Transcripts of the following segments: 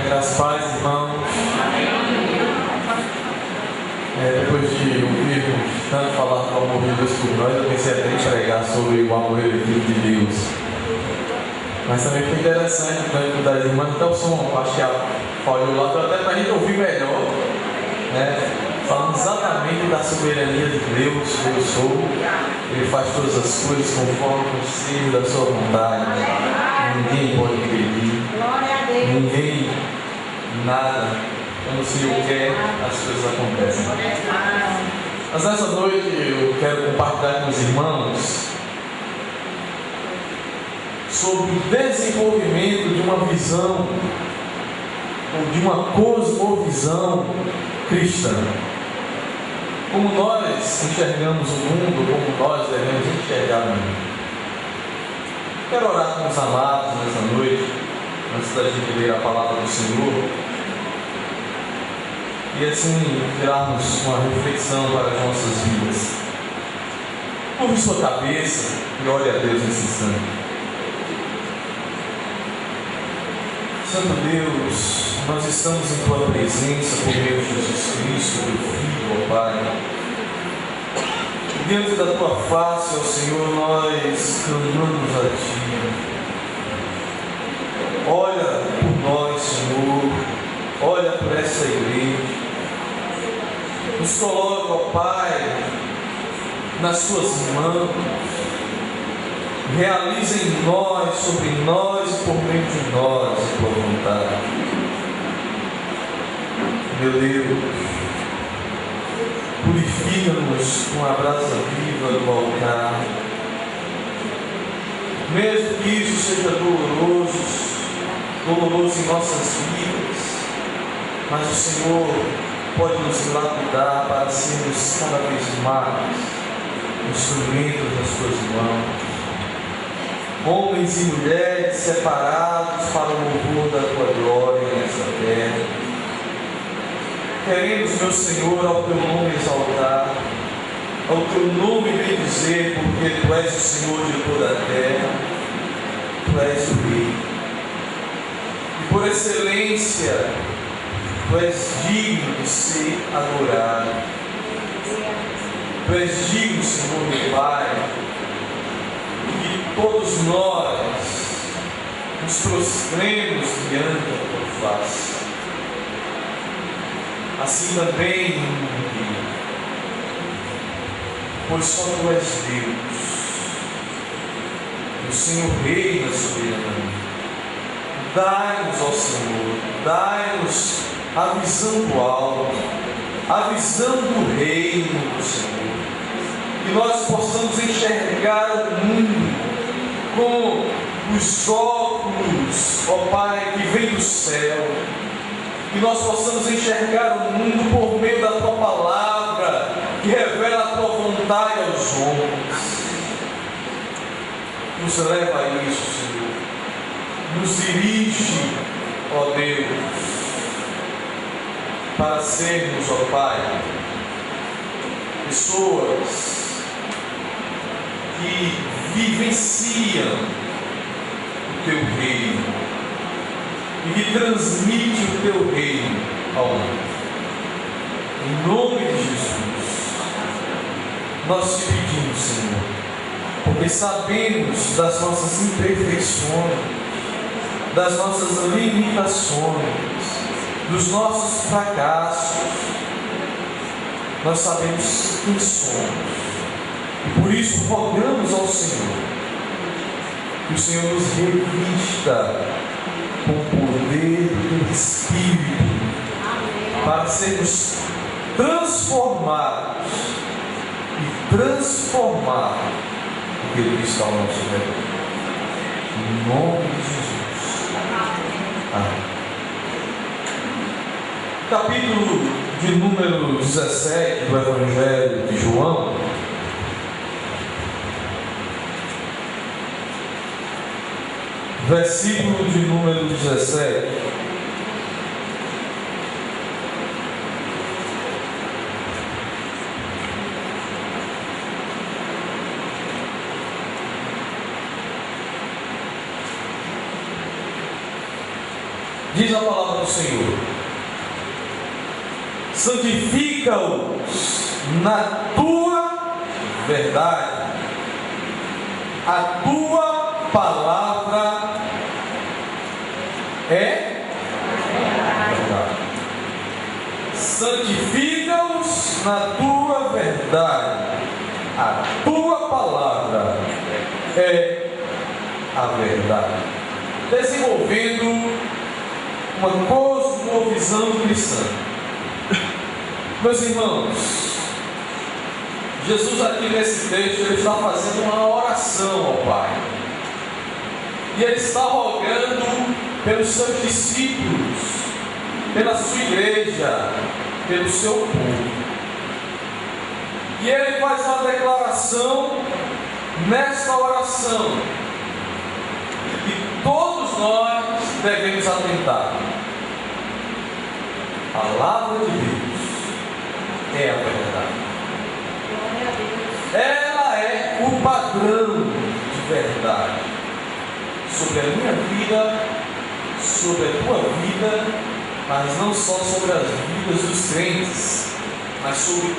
Graças a Deus, irmãos. Depois de ouvirmos tanto falar do amor de Deus por nós, eu pensei até em pregar sobre o amor eletivo de Deus. Mas também foi interessante o canto das irmãs. Então, o som, acho que falhou lá, até para a gente ouvir melhor, né? Falando exatamente da soberania de Deus. Eu sou, Ele faz todas as coisas conforme o conselho da sua vontade. Ninguém pode impedir, ninguém, nada. Quando o Senhor quer, as coisas acontecem. Mas nessa noite eu quero compartilhar com os irmãos sobre o desenvolvimento de uma visão, ou de uma cosmovisão cristã. Como nós enxergamos o mundo, como nós devemos enxergar o mundo. Quero orar com os amados nessa noite, antes da gente ler a palavra do Senhor, e assim tirarmos uma reflexão para as nossas vidas. Curve sua cabeça e olhe a Deus nesse instante. Santo Deus, nós estamos em Tua presença por meio de Jesus Cristo, Teu Filho, ó Pai. Diante da Tua face, ó Senhor, nós clamamos a Ti. Olha por nós, Senhor, olha por essa igreja. Nos coloca, ó Pai, nas Suas mãos. Realiza em nós, sobre nós e por meio de nós a Tua vontade. Meu Deus, purifica-nos com a brasa viva do altar. Mesmo que isso seja doloroso em nossas vidas, mas o Senhor pode nos lapidar para sermos cada vez mais instrumentos das Tuas mãos. Homens e mulheres separados para o louvor da Tua glória nessa terra. Queremos, meu Senhor, ao Teu nome exaltar, ao Teu nome bendizer, porque Tu és o Senhor de toda a terra, Tu és o Rei. E por excelência, Tu és digno de ser adorado. Tu és digno, Senhor, meu Pai, que todos nós nos prostremos diante da Tua face. Assim também, pois só Tu és Deus, o Senhor reina soberanamente. Dai-nos, ó Senhor, dai-nos a visão do alto, a visão do reino do Senhor, que nós possamos enxergar o mundo com os óculos, ó Pai, que vem do céu, que nós possamos enxergar o mundo por meio da Tua palavra, que revela a Tua vontade aos homens. Nos leva a isso, Senhor. Nos dirige, ó Deus, para sermos, ó Pai, pessoas que vivenciam o Teu reino e que transmite o Teu reino ao mundo. Em nome de Jesus, nós Te pedimos, Senhor, porque sabemos das nossas imperfeições, das nossas limitações, dos nossos fracassos. Nós sabemos quem somos e por isso rogamos ao Senhor que o Senhor nos revista com o poder do Teu Espírito, para sermos transformados e transformar aquilo que está ao nosso redor. Em nome de Jesus. Amém. Capítulo de número 17 do Evangelho de João. Versículo de número 17. Diz a palavra do Senhor: santifica-os na tua verdade, a tua palavra é verdade. Santifica-os na tua verdade, a tua palavra é a verdade. Desenvolvendo uma cosmovisão cristã. Meus irmãos, Jesus aqui nesse texto, ele está fazendo uma oração ao Pai. E ele está rogando pelos seus discípulos, pela sua igreja, pelo seu povo. E ele faz uma declaração nesta oração, que todos nós devemos atentar. A palavra de Deus é a verdade. Ela é o padrão de verdade sobre a minha vida, sobre a tua vida, mas não só sobre as vidas dos crentes, mas sobre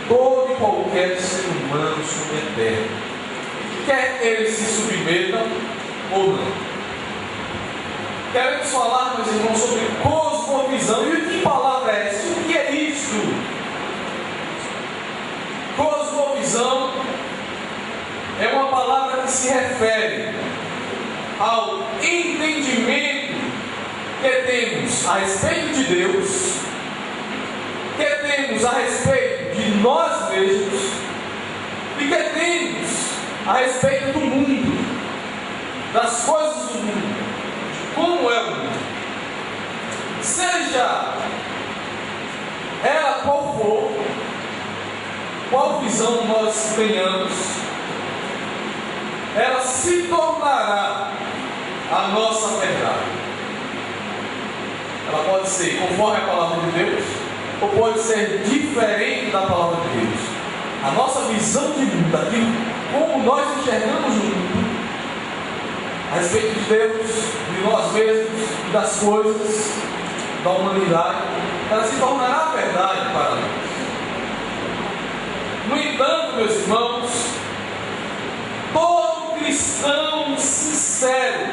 todo e qualquer ser humano sobre a terra, quer ele se submeta ou não. Queremos falar, meus irmãos, sobre cosmovisão. E que palavra é essa? O que é isto? Cosmovisão é uma palavra que se refere ao entendimento que temos a respeito de Deus, que temos a respeito de nós mesmos e que temos a respeito do mundo, das coisas do mundo, de como é o mundo. Seja ela qual for, qual visão nós tenhamos, ela se tornará a nossa verdade. Ela pode ser conforme a palavra de Deus, ou pode ser diferente da palavra de Deus. A nossa visão de mundo, daquilo como nós enxergamos o mundo, a respeito de Deus, de nós mesmos, das coisas, da humanidade, ela se tornará verdade para nós. No entanto, meus irmãos, todo cristão sincero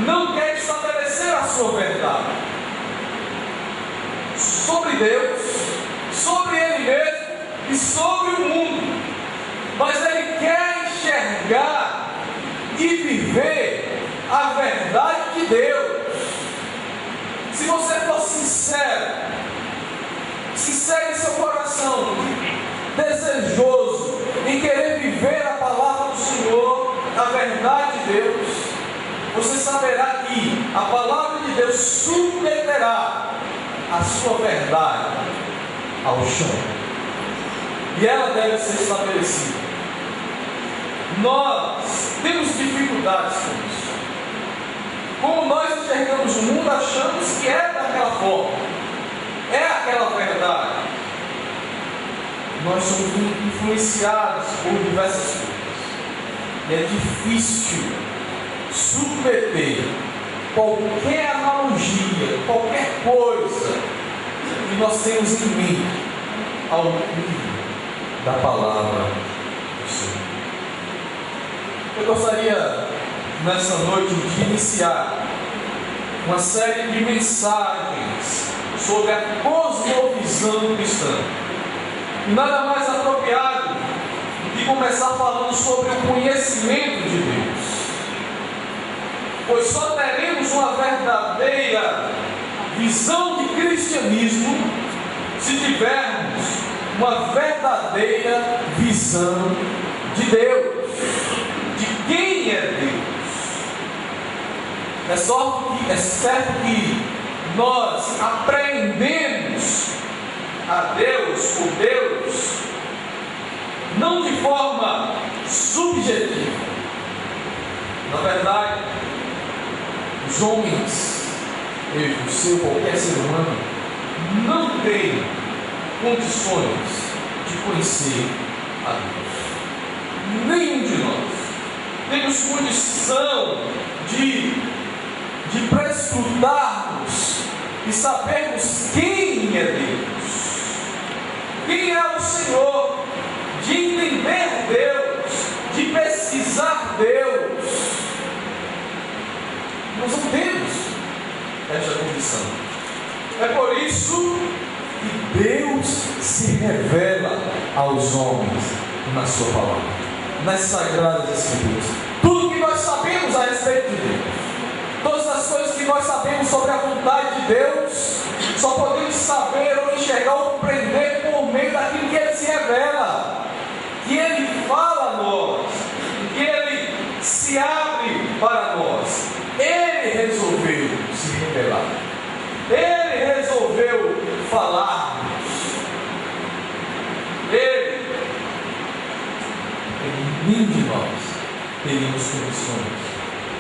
não quer estabelecer a sua verdade sobre Deus, sobre Ele mesmo e sobre o mundo, mas ele quer enxergar e viver a verdade de Deus. Se você for sincero em seu coração, desejoso em querer viver a palavra do Senhor, a verdade de Deus, você saberá que a palavra de Deus submeterá a sua verdade ao chão, e ela deve ser estabelecida. Nós temos dificuldades com isso. Como nós enxergamos o mundo, achamos que é daquela forma, é aquela verdade. Nós somos influenciados por diversas coisas, e é difícil submeter qualquer analogia, qualquer coisa que nós temos em mente ao livro da palavra do Senhor. Eu gostaria nessa noite de iniciar uma série de mensagens sobre a cosmovisão cristã. E nada mais apropriado do que começar falando sobre o conhecimento de Deus, pois só teremos uma verdadeira visão de cristianismo se tivermos uma verdadeira visão de Deus, de quem é Deus. É certo que nós apreendemos a Deus, por Deus, não de forma subjetiva. Na verdade, os homens, eu, você, qualquer ser humano, não tem condições de conhecer a Deus. Nenhum de nós temos condição de de prescrutarmos e sabermos quem é Deus, quem é o Senhor, de entender Deus, de pesquisar Deus. Nós não temos esta condição. É por isso que Deus se revela aos homens na sua palavra, nas sagradas escrituras. Tudo que nós sabemos a respeito de Deus, todas as coisas que nós sabemos sobre a vontade de Deus, só podemos saber ou enxergar ou compreender por meio daquilo que Ele se revela, que Ele fala a nós, que Ele se abre para nós. Ele resolveu se revelar, Ele resolveu falar-nos, nenhum de nós teríamos condições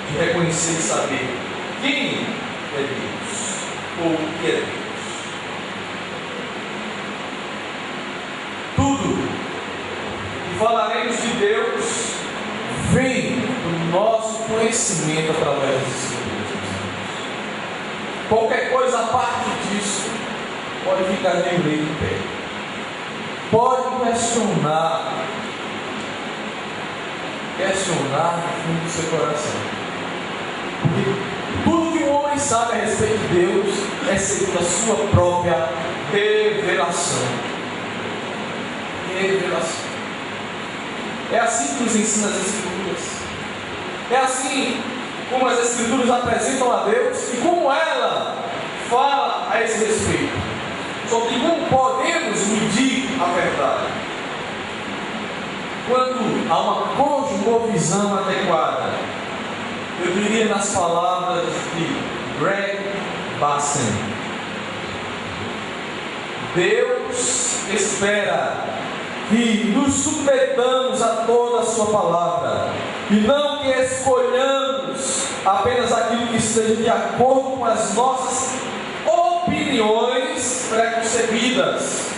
de reconhecer e saber quem é Deus ou o que é Deus. Tudo que falaremos de Deus vem do nosso conhecimento através das Escrituras. Qualquer coisa a parte disso pode ficar meio em pé, pode questionar no fundo do seu coração, porque tudo que o homem sabe a respeito de Deus é segundo a sua própria revelação. É assim que nos ensina as Escrituras, é assim como as Escrituras apresentam a Deus e como ela fala a esse respeito, sobre como podemos medir a verdade. Quando há uma cosmovisão adequada, eu diria nas palavras de Greg Bassin, Deus espera que nos submetamos a toda a sua palavra e não que escolhamos apenas aquilo que esteja de acordo com as nossas opiniões preconcebidas.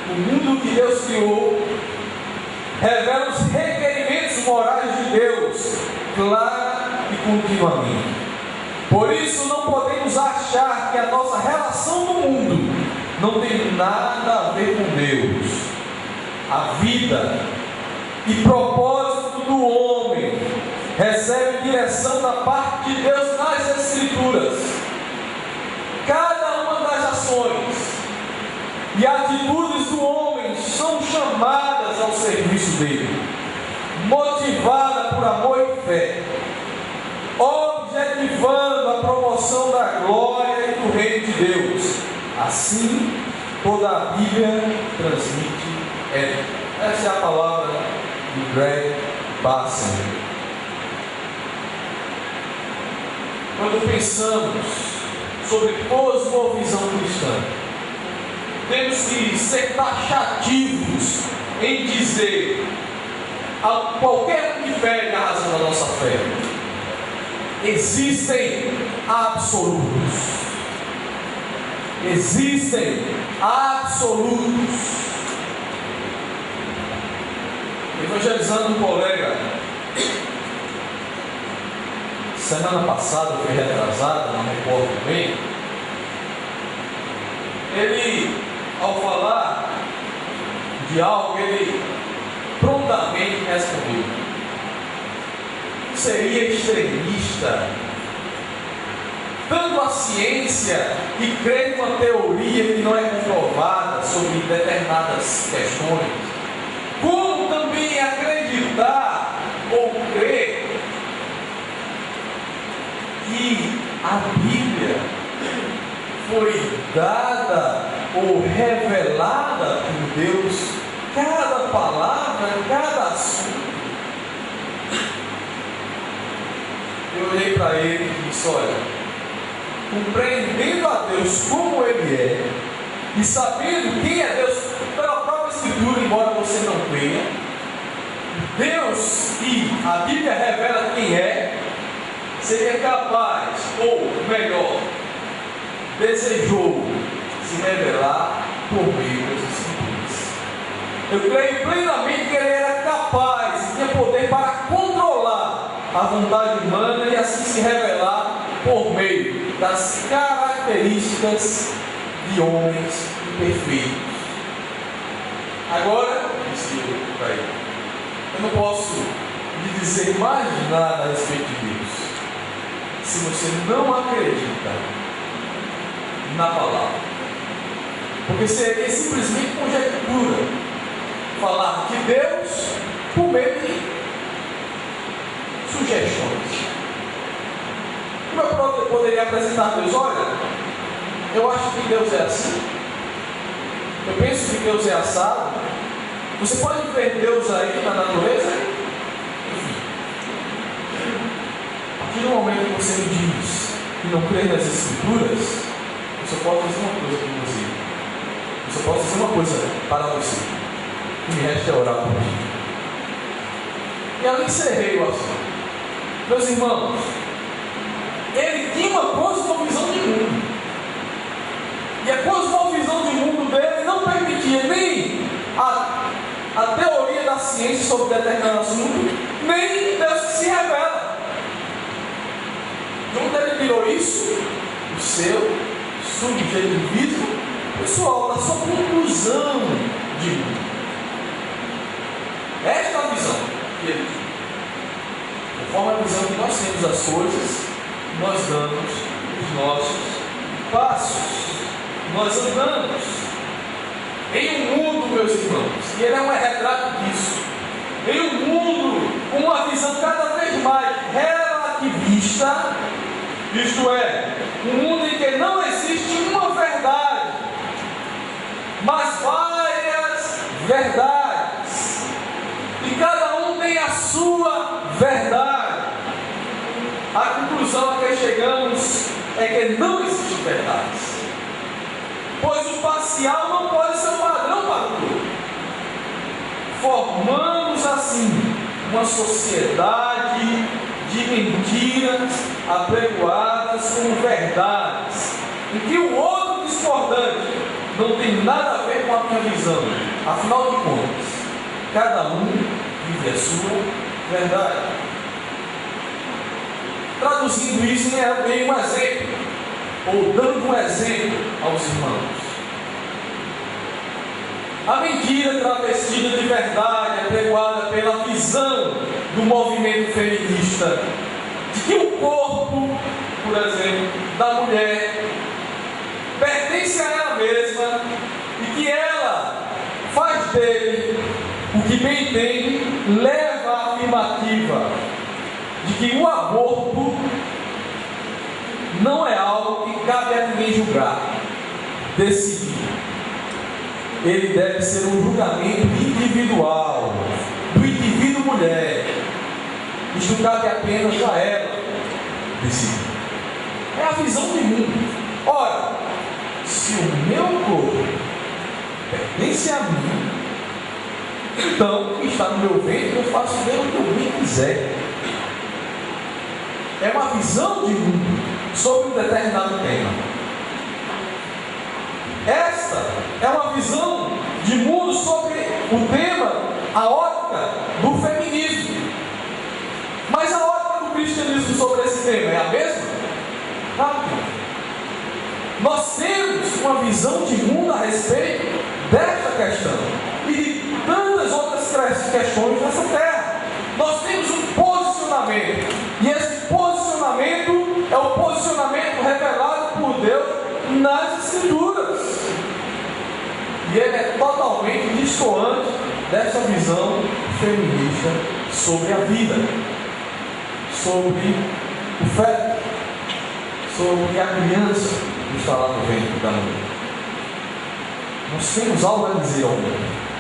O mundo que Deus criou revela os requerimentos morais de Deus clara e continuamente. Por isso não podemos achar que a nossa relação no mundo não tem nada a ver com Deus. A vida e propósito do homem recebe direção da parte de Deus nas Escrituras. Cada uma das ações e atitudes do homem são chamadas ao serviço dele, motivada por amor e fé, objetivando a promoção da glória e do reino de Deus. Assim, toda a Bíblia transmite essa é a palavra de Greg Bassin. Quando pensamos sobre cosmovisão cristã, temos que ser taxativos em dizer a qualquer um que pede a razão da nossa fé. Existem absolutos. Existem absolutos. Evangelizando um colega, semana passada, foi retrasada, não me recordo bem, ele, ao falar de algo, ele prontamente respondeu: seria extremista tanto a ciência e crer numa teoria que não é comprovada sobre determinadas questões, como também acreditar ou crer que a Bíblia foi dada ou revelada por Deus, cada palavra, cada assunto. Eu olhei para ele e disse: olha, compreendendo a Deus como Ele é e sabendo quem é Deus pela própria Escritura, embora você não creia, Deus que a Bíblia revela quem é, seria capaz, ou melhor, desejou se revelar por meio das Escrituras. Eu creio plenamente que Ele era capaz, tinha poder para controlar a vontade humana e assim se revelar por meio das características de homens perfeitos. Agora, disse eu para ele, eu não posso lhe dizer mais nada a respeito de Deus se você não acredita na palavra. Porque seria simplesmente conjectura falar de Deus por meio de sugestões. Como eu poderia apresentar Deus? Olha, eu acho que Deus é assim, eu penso que Deus é assado. Você pode ver Deus aí na natureza? Enfim, a partir do momento que você me diz que não crê nas Escrituras, eu só posso dizer uma coisa para você. Eu só posso dizer uma coisa para você. O que me resta é orar por mim. E ali encerrei o assunto. Meus irmãos, ele tinha uma cosmovisão de mundo. E a cosmovisão de mundo dele não permitia nem a teoria da ciência sobre determinado assunto, nem Deus que se revela. De onde ele tirou isso? O seu subjetivismo pessoal, da sua conclusão de mundo. Esta é a visão que ele tinha. Conforme a visão que nós temos das coisas, nós damos os nossos passos. Nós andamos em um mundo, meus irmãos, e ele é um retrato disso, em um mundo com uma visão cada vez mais relativista, isto é, um mundo em que não existe uma verdade, mas várias verdades, e cada um tem a sua verdade. A conclusão a que chegamos é que não existe verdades, pois o parcial não pode ser o padrão para tudo. Formamos assim uma sociedade de mentiras apregoadas como verdades, em que o outro discordante não tem nada a ver com a minha visão. Afinal de contas, cada um vive a sua verdade. Traduzindo isso em um exemplo, ou dando um exemplo aos irmãos. A mentira travestida de verdade, apregoada pela visão do movimento feminista, de que o corpo, por exemplo, da mulher pertence a ela mesma e que ela faz dele o que bem entende, leva à afirmativa de que o aborto não é algo que cabe a ninguém julgar, decidir. Ele deve ser um julgamento individual, do indivíduo mulher. Isto cabe apenas a ela decidir. É a visão de mundo. Ora, se o meu corpo pertence a mim, então o que está no meu ventre eu faço dele o que eu bem quiser. É uma visão de mundo sobre um determinado tema. Esta é uma visão de mundo sobre o tema, a ótica do feminismo. Mas a ótica do cristianismo sobre esse tema é a mesma? Claro que não. Nós temos uma visão de mundo a respeito desta questão e de tantas outras questões nessa terra. Nós temos um posicionamento, e esse posicionamento é o posicionamento revelado por Deus nas Escrituras, e ele é totalmente distoante dessa visão feminista sobre a vida, sobre o feto, sobre a criança que está lá no ventre da mulher. Nós temos algo a dizer ao mundo,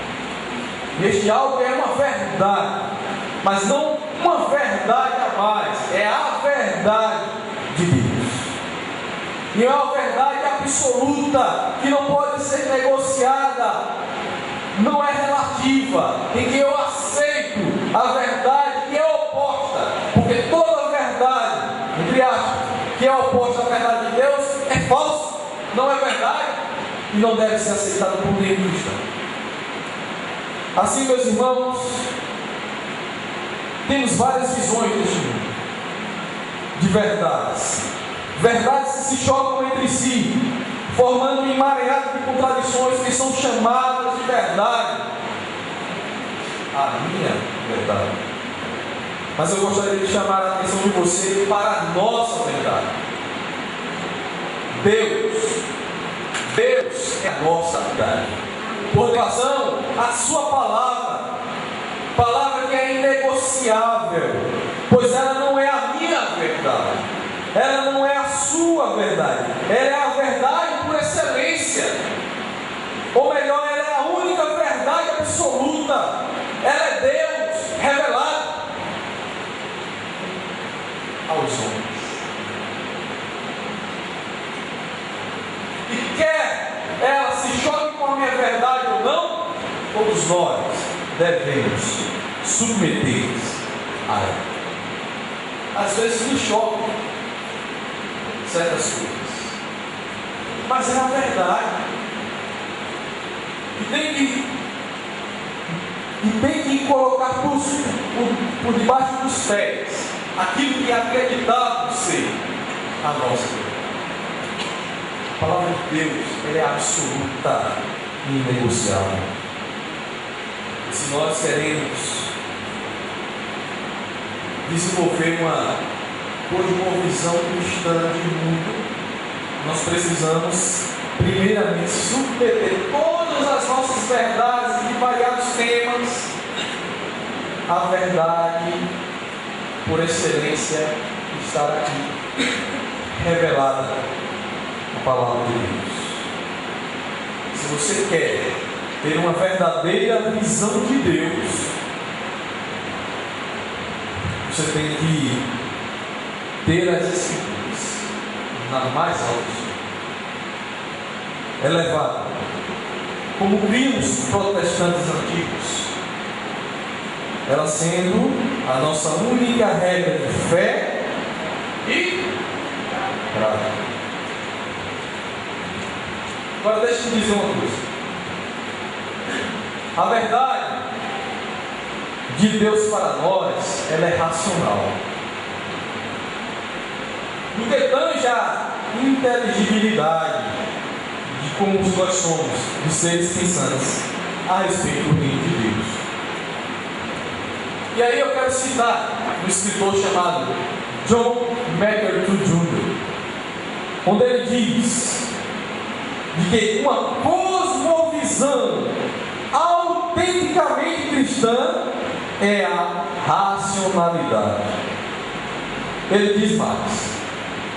e este algo é uma verdade, mas não uma verdade a mais, é a verdade de Deus. E é uma verdade absoluta, que não pode ser negociada, não é relativa, em que eu aceito a verdade que é oposta, porque toda verdade, entre aspas, que é oposta à verdade de Deus, é falsa, não é verdade, e não deve ser aceitada por nenhum cristão. Assim, meus irmãos, temos várias visões deste mundo, de verdades, Verdades que se chocam entre si, formando um emaranhado de contradições que são chamadas de verdade. A minha verdade. Mas eu gostaria de chamar a atenção de você para a nossa verdade. Deus é a nossa verdade. Por razão, a sua palavra que é inegociável, pois ela não é a minha verdade, ela não é a sua verdade, ela é a verdade por excelência, ou melhor, ela é a única verdade absoluta, ela é Deus revelado aos homens. E quer ela se choque com a minha verdade ou não, todos nós devemos submeter-nos a ela. Às vezes nos chocam certas coisas, mas é a verdade. E tem que colocar por debaixo dos pés aquilo que é acreditado ser a nossa verdade. A palavra de Deus, ela é absoluta e inegociável. Se nós queremos desenvolver uma visão cristã de mundo, nós precisamos primeiramente submeter todas as nossas verdades de variados temas à verdade por excelência que está aqui revelada na palavra de Deus. Se você quer ter uma verdadeira visão de Deus, você tem que ter as Escrituras na mais alta elevada, como vimos protestantes antigos, ela sendo a nossa única regra de fé e prática. Agora deixa eu dizer uma coisa. A verdade de Deus para nós, ela é racional. No que tange a inteligibilidade de como nós somos, de seres pensantes, a respeito do reino de Deus. E aí eu quero citar um escritor chamado John MacArthur Jr., onde ele diz de que uma cosmovisão autenticamente cristã é a racionalidade. Ele diz mais: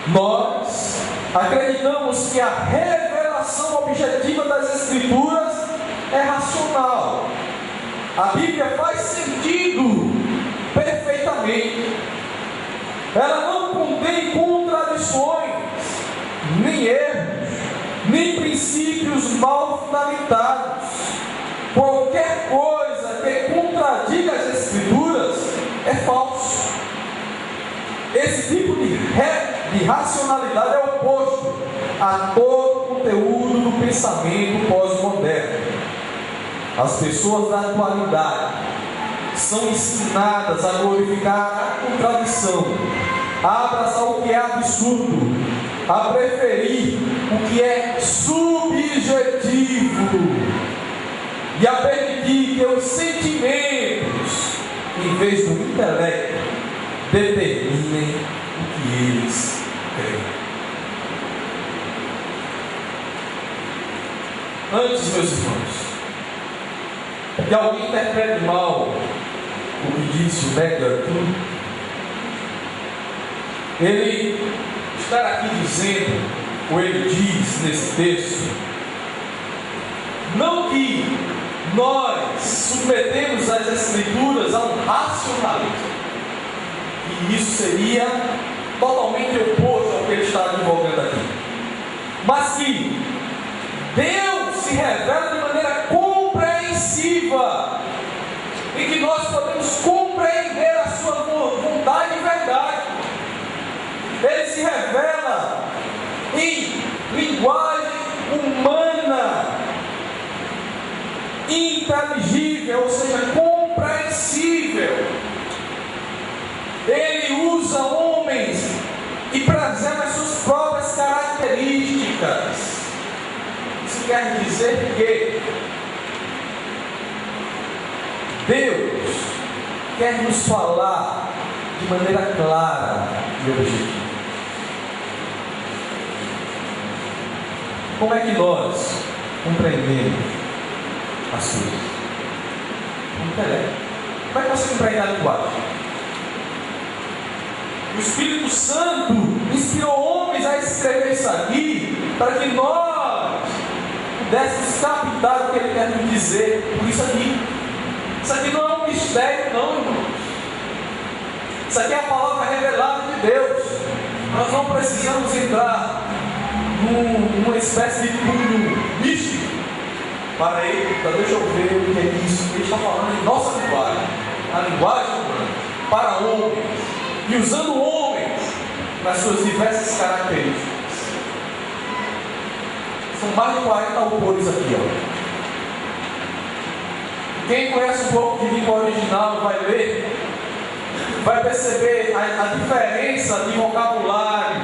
nós acreditamos que a revelação objetiva das Escrituras é racional. A Bíblia faz sentido perfeitamente. Ela não contém contradições, nem erros, nem princípios mal fundamentados. Qualquer coisa que contradiga as Escrituras é falso. Esse tipo de racionalidade é oposto a todo o conteúdo do pensamento pós-moderno. As pessoas da atualidade são ensinadas a glorificar a contradição, a abraçar o que é absurdo, a preferir o que é subjetivo e a permitir que os sentimentos, em vez do intelecto, determinem o que eles creem. Antes, meus irmãos, que alguém interprete mal o que disse o MacArthur, ele está aqui dizendo, ou ele diz nesse texto, não que nós submetemos as Escrituras a um racionalismo, e isso seria totalmente oposto ao que ele está advogando aqui, mas que Deus se revela de maneira compreensiva, e que nós podemos compreender a sua vontade e verdade. Ele se revela em linguagem humana, inteligível, ou seja, compreensível. Ele usa homens e preserva as suas próprias quer dizer que Deus quer nos falar de maneira clara e objetiva. Como é que nós compreendemos as coisas? Com o intelecto. Como é que você compreende a linguagem? O Espírito Santo inspirou homens a escrever isso aqui para que nós pudéssemos captar o que ele quer nos dizer por isso aqui. Isso aqui não é um mistério, não, irmãos. Isso aqui é a palavra revelada de Deus. Nós não precisamos entrar numa espécie de túnel místico para ele, para deixa eu ver o que é isso. Ele está falando em nossa linguagem, a linguagem humana, para homens, e usando homens nas suas diversas características. São mais de 40 autores aqui, ó. Quem conhece um pouco de língua original vai ler, vai perceber a diferença de vocabulário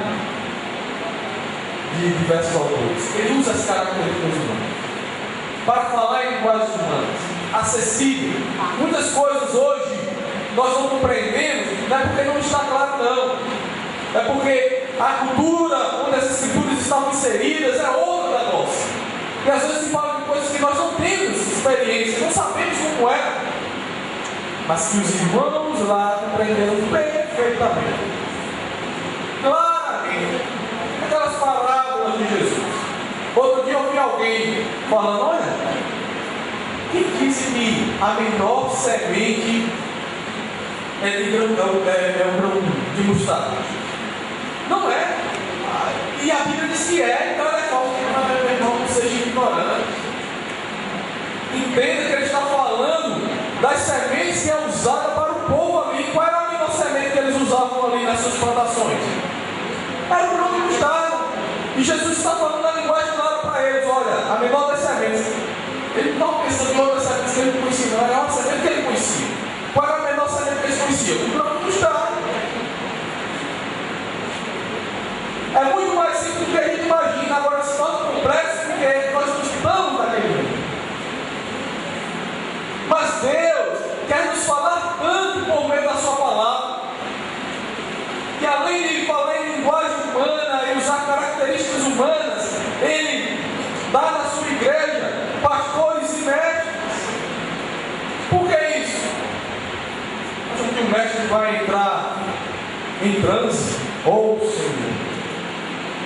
de diversos autores. Ele usa as características humanas para falar em linguagens humanas, acessível. Muitas coisas hoje nós não compreendemos, não é porque não está claro, não. É porque a cultura onde essas escrituras estão inseridas é outra da nossa. E às vezes se fala de coisas que nós não temos experiência, não sabemos como é, mas que os irmãos lá compreenderam perfeitamente, claramente, aquelas parábolas de Jesus. Outro dia eu ouvi alguém falando: olha, quem disse que a menor semente é um grão de mostarda? Não é. E a Bíblia diz que é, então ela é falsa. Meu irmão, não seja ignorante. Entenda que ele está falando das sementes que é usada para o povo ali. Qual era a menor semente que eles usavam ali nas suas plantações? Era o grão de mostarda. E Jesus está falando da linguagem clara para eles: olha, a menor das sementes. Ele não estava pensando em outras sementes que ele não conhecia, não. Era uma semente que ele conhecia. Qual era a menor semente que eles conheciam? O grão de mostarda. É muito mais simples do que a gente imagina. Agora, se nós complexo, porque nós não estamos naquele mundo. Mas Deus quer nos falar tanto por meio da sua palavra, que além de falar em linguagem humana e usar características humanas, Ele dá na sua igreja pastores e mestres. Por que isso? Acho que o mestre vai entrar em transe, ou Senhor,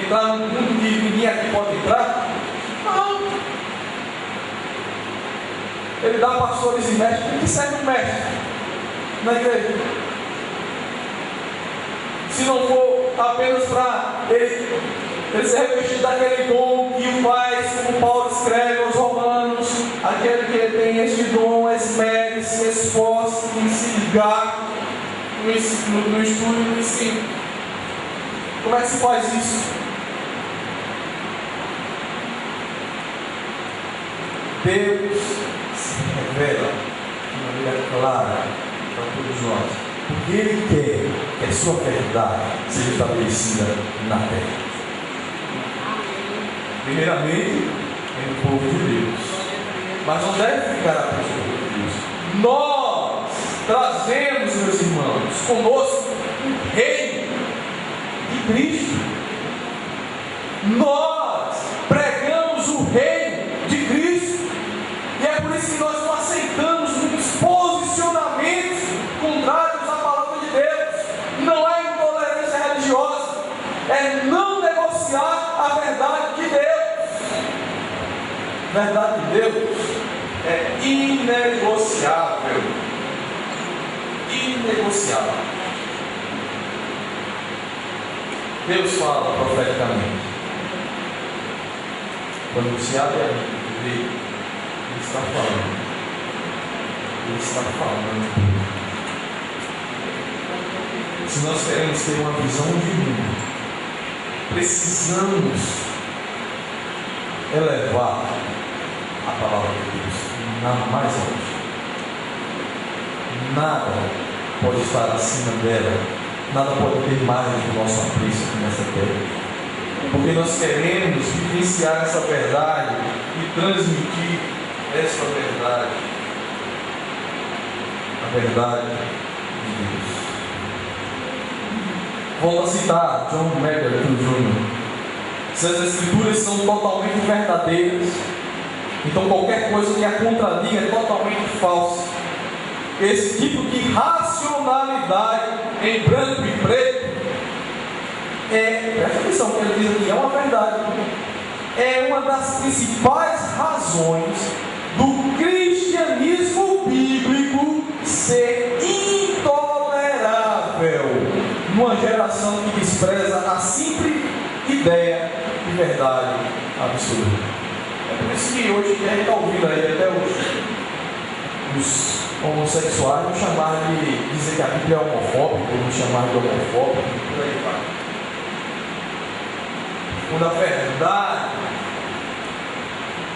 entrar num mundo que ninguém aqui pode entrar? Não. Ele dá pastores e mestres. O que serve um mestre na igreja? Se não for apenas para ele ser revestido daquele dom que o faz, como Paulo escreve aos Romanos, aquele que tem este dom, esmere, se esforce em se ligar no estudo e no ensino. Como é que se faz isso? Deus se revela de maneira clara para todos nós, porque Ele quer que a sua verdade seja estabelecida na terra. Primeiramente, é o povo de Deus, mas não deve ficar apenas no povo de Deus. Nós trazemos, meus irmãos, conosco o reino de Cristo. Nós pregamos o reino de Cristo. E é por isso que nós não aceitamos muitos posicionamentos contrários à palavra de Deus. Não é intolerância religiosa, é não negociar a verdade de Deus. A verdade de Deus é inegociável. Inegociável. Deus fala profeticamente. Quando se abre a Bíblia, Ele está falando. Ele está falando. Se nós queremos ter uma visão de mundo, precisamos elevar a palavra de Deus nada mais alto. Nada pode estar acima dela. Nada pode ter mais do nosso apreço aqui nessa terra. porque nós queremos vivenciar essa verdade e transmitir essa verdade, a verdade de Deus. Volto a citar John Megadeth Jr. Se as Escrituras são totalmente verdadeiras, então qualquer coisa que a contradiga é totalmente falsa. Esse tipo de racionalidade em branco e preto presta atenção que ele diz aqui, é uma verdade, é uma das principais razões do cristianismo bíblico ser intolerável numa geração que despreza a simples ideia de verdade absoluta. É por isso que hoje a gente está ouvindo aí até os homossexuais nos chamar de dizer que a Bíblia é homofóbica, nos chamar de homofóbico, por aí vai. Quando a verdade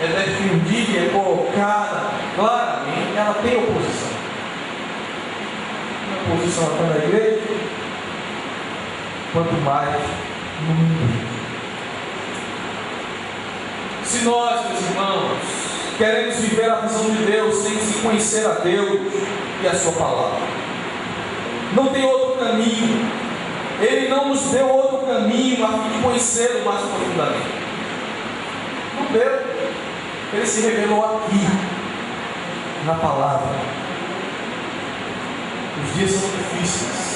é defendida e é colocada claramente, ela tem oposição. Não é oposição até na igreja, quanto mais no mundo. Se nós, meus irmãos, queremos viver a visão de Deus, temos que conhecer a Deus e a sua palavra. Não tem outro caminho. Ele não nos deu outro caminho a fim de conhecê-lo mais profundamente. Não deu. Ele se revelou aqui, na palavra. Os dias são difíceis.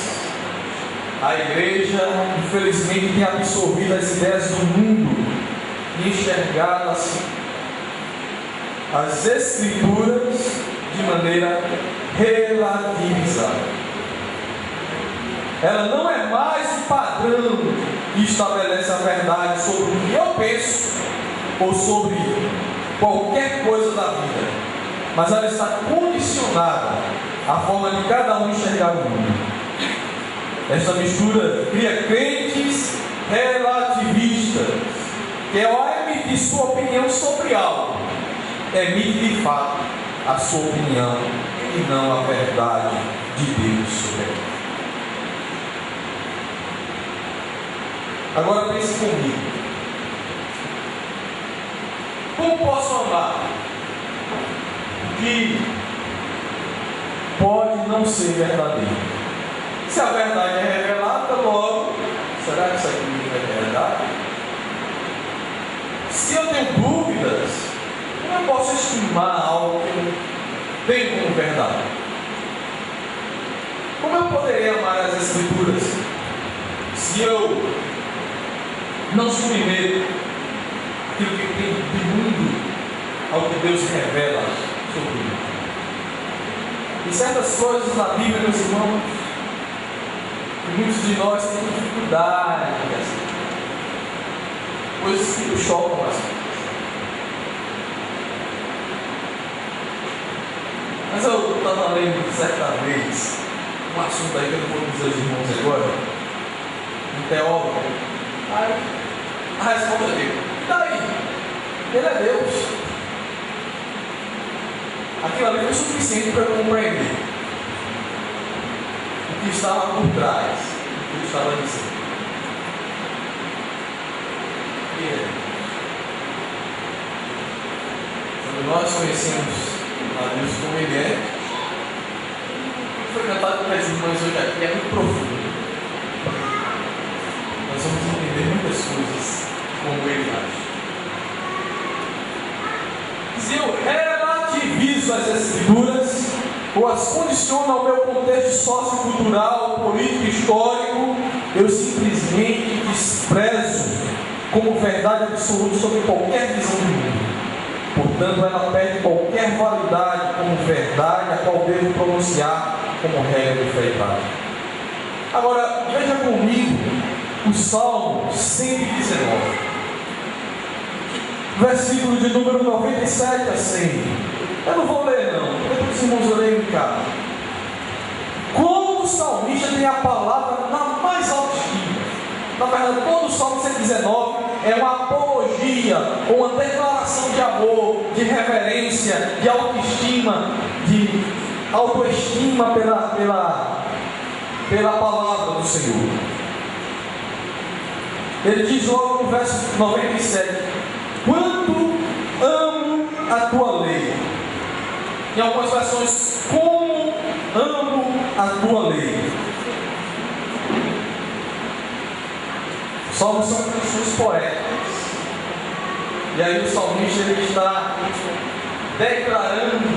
A igreja, infelizmente, tem absorvido as ideias do mundo e enxergado assim as Escrituras de maneira relativizada. Ela não é mais o padrão que estabelece a verdade sobre o que eu penso ou sobre qualquer coisa da vida, mas ela está condicionada à forma de cada um enxergar o mundo. Esta mistura cria crentes relativistas, que ao emitir sua opinião sobre algo, emite de fato a sua opinião e não a verdade de Deus sobre ela. Agora pense comigo. Como posso amar o que pode não ser verdadeiro? Se a verdade é revelada, logo, será que isso aqui é verdade? Se eu tenho dúvidas, como eu posso estimar algo que eu tenho como verdade? Como eu poderia amar as Escrituras se eu não submeto aquilo que tem de mundo ao que Deus revela sobre mim? E certas coisas na Bíblia, meus irmãos, que muitos de nós têm dificuldade de aceitar. Coisas que nos chocam bastante. Mas eu estava lendo certa vez um assunto aí que eu não vou dizer aos irmãos agora, um teólogo. Aí a resposta dele: e daí? Ele é Deus. Aquilo ali foi suficiente para eu compreender o que estava por trás do que ele estava dizendo. Quando nós conhecemos a Deus como Ele é, o que foi cantado pelas irmãs hoje aqui é muito profundo. Nós vamos entender muitas coisas como Ele age. Se eu relativizo as Escrituras, ou as condiciono ao meu contexto sociocultural, político, histórico, eu simplesmente desprezo como verdade absoluta sobre qualquer visão do mundo. Portanto, ela perde qualquer validade como verdade, a qual devo pronunciar como regra de fé e prática. Agora, veja comigo o Salmo 119, versículo de número 97 a 100. Eu não vou ler não, depois os irmãos leiam em casa. Como o salmista tem a palavra na mais alta estima. Na verdade, todo o Salmo 119 é uma apologia, uma declaração de amor, de reverência, de autoestima, pela palavra do Senhor. Ele diz logo no verso 97: quanto amo a tua lei. Em algumas versões, como amo a tua lei. Salmos são canções poéticas. E aí o salmista ele está declarando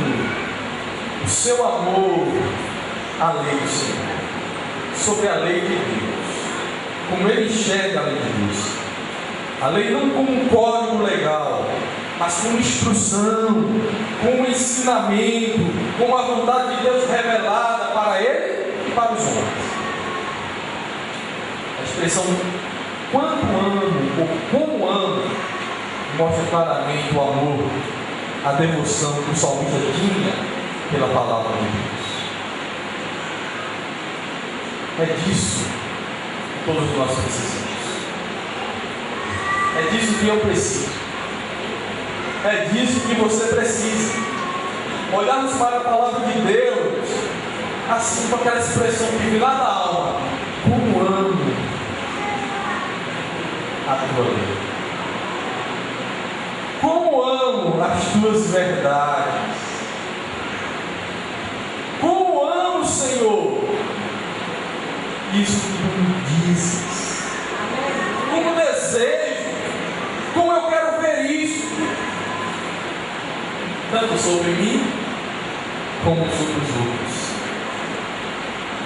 o seu amor à lei do Senhor, sobre a lei de Deus, como ele enxerga a lei de Deus. A lei não como um código legal, mas como instrução, como ensinamento, como a vontade de Deus revelada para ele e para os homens. A expressão quanto amo ou como amo mostra claramente o amor, a devoção que o salmista tinha pela palavra de Deus. É disso que todos nós precisamos. É disso que eu preciso. É disso que você precisa. Olharmos para a palavra de Deus assim, com aquela expressão que vem lá da alma: como amo a tua lei. Como amo as tuas verdades. Como amo, Senhor, isso que tu me dizes. Como desejo, como eu quero ver isso, tanto sobre mim, como sobre os outros.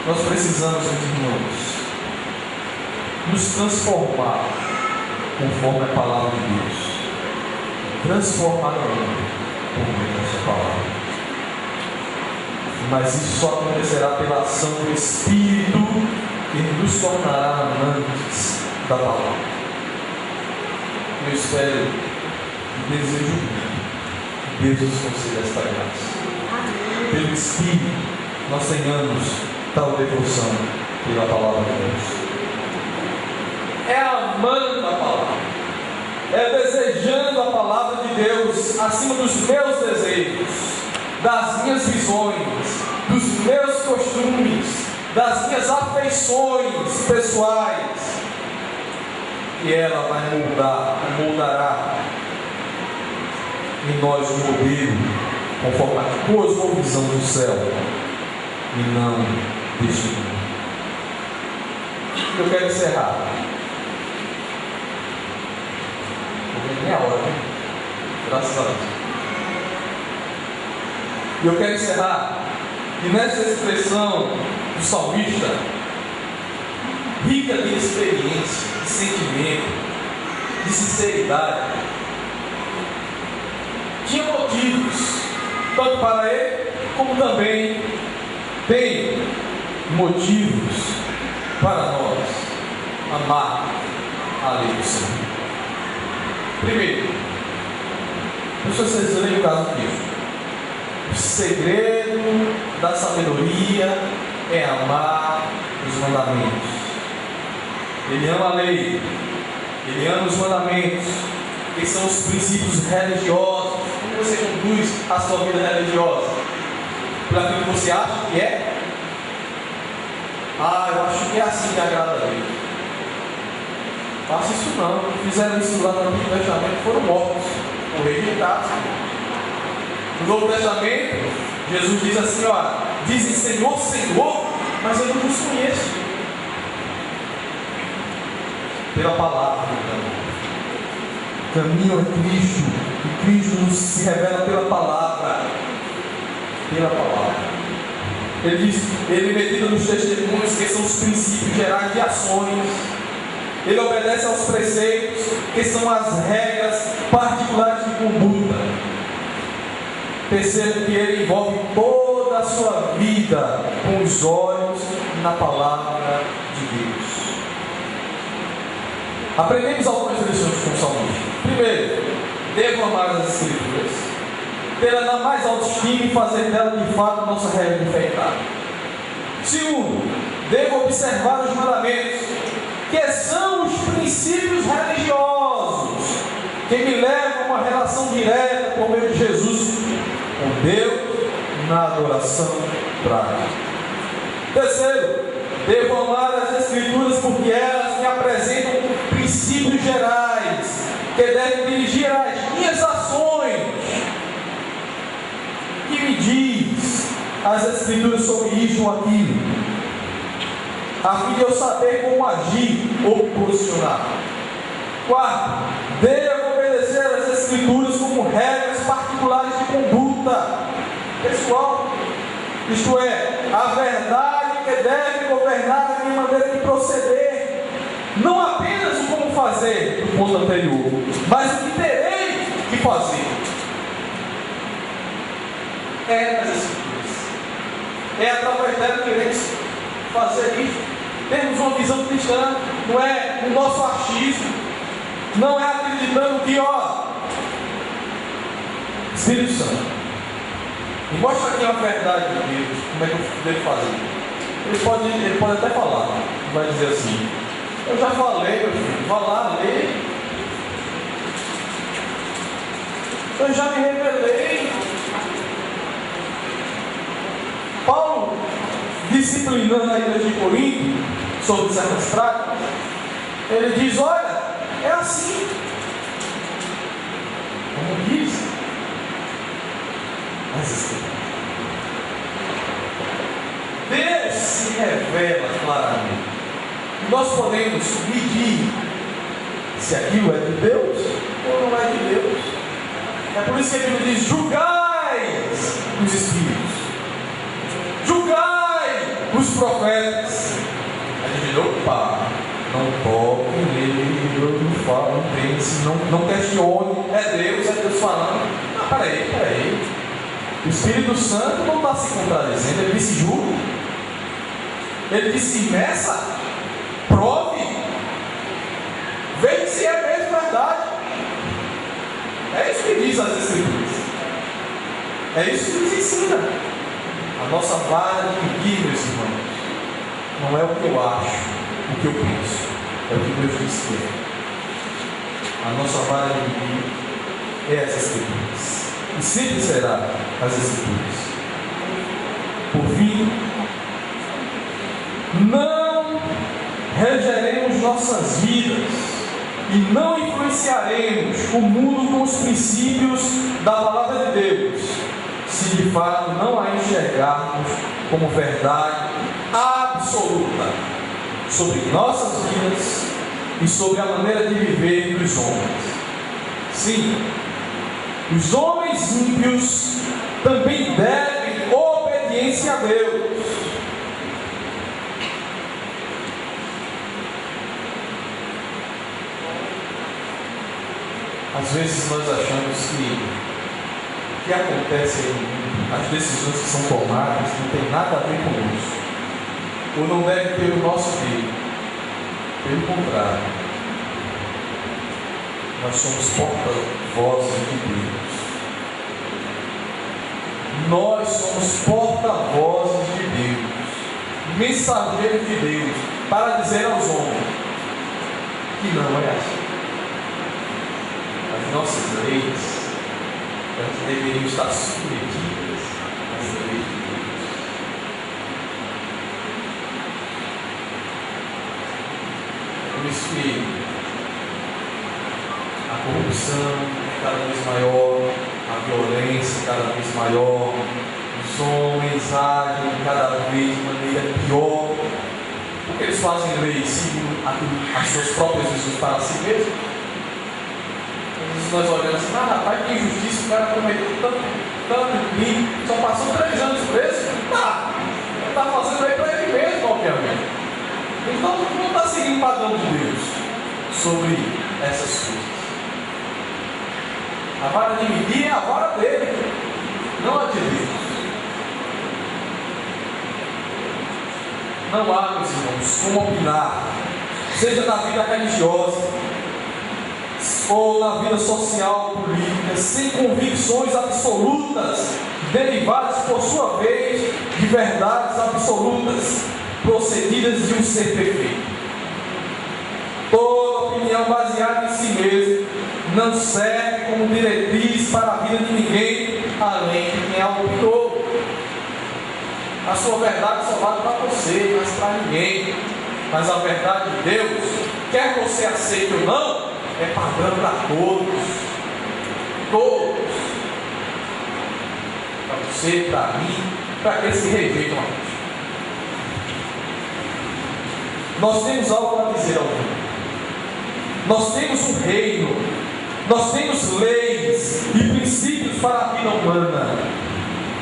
Nós precisamos, meus irmãos, nos transformar conforme a palavra de Deus. Transformar o mundo por meio dessa palavra. Mas isso só acontecerá pela ação do Espírito, que nos tornará amantes da palavra. Eu espero e desejo que Deus nos conceda esta graça. Pelo Espírito, nós tenhamos tal devoção pela palavra de Deus. É amando a palavra. É desejando a palavra de Deus acima dos meus desejos, das minhas visões, dos meus costumes, das minhas afeições pessoais. E ela vai moldará em nós um modelo conforme a cosmovisão do céu e não deste mundo. Eu quero encerrar. Meia hora, né? Graças a Deus. E eu quero encerrar que nessa expressão do salmista, rica de experiência, de sentimento, de sinceridade, tinha motivos, tanto para ele, como também tem motivos para nós amar a lei do Senhor. Primeiro, deixa vocês lerem o caso aqui. O segredo da sabedoria é amar os mandamentos. Ele ama a lei, ele ama os mandamentos, que são os princípios religiosos. Como você conduz a sua vida religiosa? Por aquilo que você acha que é? Eu acho que é assim que agrada a Deus. Faça isso não. Fizeram isso lá no Antigo Testamento, foram mortos, ou rejeitados. No Novo Testamento, Jesus diz assim: dizem Senhor, Senhor, mas eu não vos conheço. Pela palavra, então. Caminho é Cristo, e Cristo nos se revela pela palavra. Pela palavra. Ele diz, ele medita nos testemunhos, que são os princípios gerais de ações. Ele obedece aos preceitos, que são as regras particulares de conduta. Perceba que ele envolve toda a sua vida com os olhos na palavra de Deus. Aprendemos algumas lições com o salmista. Primeiro, devo amar as Escrituras, tê-la na mais autoestima e fazer dela de fato a nossa regra de fé. Segundo, devo observar os mandamentos, que são os princípios religiosos que me levam a uma relação direta por meio de Jesus com Deus na adoração prática. Terceiro, devo amar as Escrituras porque elas me apresentam princípios princípios gerais que devem dirigir as minhas ações. O que me diz as Escrituras sobre isso ou aquilo, a fim de eu saber como agir ou posicionar. Quarto, devo obedecer às Escrituras como regras particulares de conduta pessoal, isto é, a verdade que deve governar a minha maneira de proceder, não apenas o como fazer no ponto anterior, mas o que terei que fazer. É nas Escrituras, é através dela que queremos fazer isso. Temos uma visão cristã, não é o nosso achismo, não é acreditando que, Espírito Santo, me mostra aqui a verdade de Deus, como é que eu devo fazer. Ele pode até falar, vai dizer assim: eu já falei, meu filho, vá lá, lê. Eu já me revelei. Paulo, disciplinando a igreja de Corinto sobre certas práticas, ele diz: olha, é assim. Como diz as Escrituras. Deus se revela claramente. Nós podemos medir se aquilo é de Deus ou não é de Deus. É por isso que a Bíblia diz: julgai os espíritos, julgai os profetas. A gente diz: opa, não toque nele, não fala, não pense, não questione, é Deus falando. Não, peraí. O Espírito Santo não está se contradizendo. Ele disse: julgue, ele disse: meça, prove, veja se é mesmo verdade. É isso que diz as Escrituras, é isso que nos ensina. A nossa vara de medir, meus irmãos, não é o que eu acho, o que eu penso, é o que Deus diz que é. A nossa vara de medir é as Escrituras, e sempre será as Escrituras. Por fim, não regeremos nossas vidas e não influenciaremos o mundo com os princípios da palavra de Deus, se de fato não a enxergarmos como verdade absoluta sobre nossas vidas e sobre a maneira de viver dos homens. Sim, os homens ímpios também devem obediência a Deus. Às vezes nós achamos que o que acontece aí no mundo, as decisões que são tomadas, não tem nada a ver conosco, ou não deve ter o nosso dedo. Pelo contrário, nós somos porta-vozes de Deus. Nós somos porta-vozes de Deus, mensageiros de Deus, para dizer aos homens que não é assim. As nossas leis, elas deveriam estar submetidas às leis de Deus. É por isso que a corrupção é cada vez maior, a violência cada vez maior, os homens agem cada vez de maneira pior, porque eles fazem leis segundo as suas próprias visões para si mesmos. Nós olhamos assim: rapaz, que injustiça, o cara cometeu tanto crime, só passou 3 anos preso. Ele está fazendo aí para ele mesmo, obviamente. Então não está seguindo o padrão de Deus sobre essas coisas. A vara de medir é a vara dele, não a de Deus. Não há, meus irmãos, como opinar, seja na vida religiosa ou na vida social, política, sem convicções absolutas, derivadas, por sua vez, de verdades absolutas, procedidas de um ser perfeito. Toda opinião baseada em si mesmo não serve como diretriz para a vida de ninguém, além de quem a opinou. A sua verdade só vale para você, mas para ninguém. Mas a verdade de Deus quer você aceite ou não, é padrão para todos. Todos. Para você, para mim, para aqueles que rejeitam a Cristo. Nós temos algo para dizer ao mundo. Nós temos um reino. Nós temos leis e princípios para a vida humana.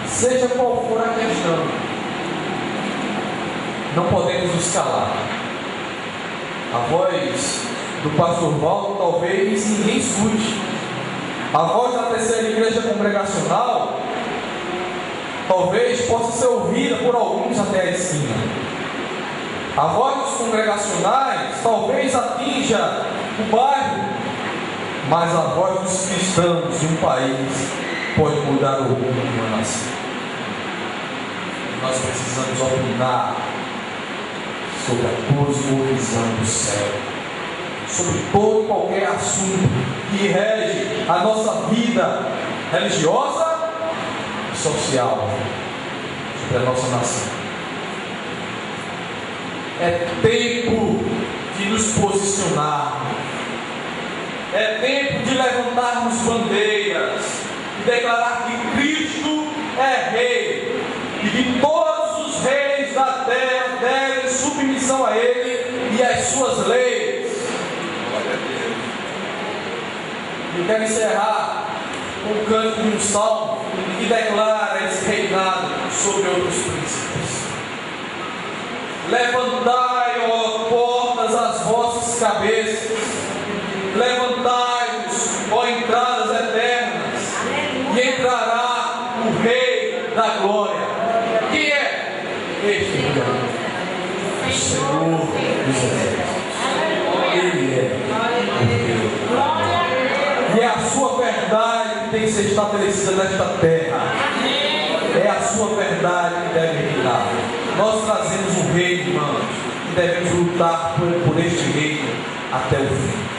Seja qual for a questão, não podemos nos calar. A voz do pastor Valdo talvez ninguém escute. A voz da terceira igreja congregacional talvez possa ser ouvida por alguns até a esquina. A voz dos congregacionais talvez atinja o bairro, mas a voz dos cristãos de um país pode mudar o rumo de uma nação. Nós precisamos opinar sobre a cosmovisão do céu, sobre todo e qualquer assunto que rege a nossa vida religiosa e social, sobre a nossa nação. É tempo de nos posicionarmos, é tempo de levantarmos bandeiras e declarar que Cristo é Rei e que todos os reis da terra devem submissão a Ele e às suas leis. Eu quero encerrar com o canto de um salmo que declara esse reinado sobre outros príncipes. Levantai, ó portas, as vossas cabeças, levantai-vos, ó entradas eternas, e entrará o Rei da Glória. Quem é? Este é o Senhor dos Exércitos. Ele é o Rei. E é a sua verdade que tem que ser estabelecida nesta terra. É a sua verdade que deve reinar. Nós trazemos um reino, irmãos, e devemos lutar por este reino até o fim.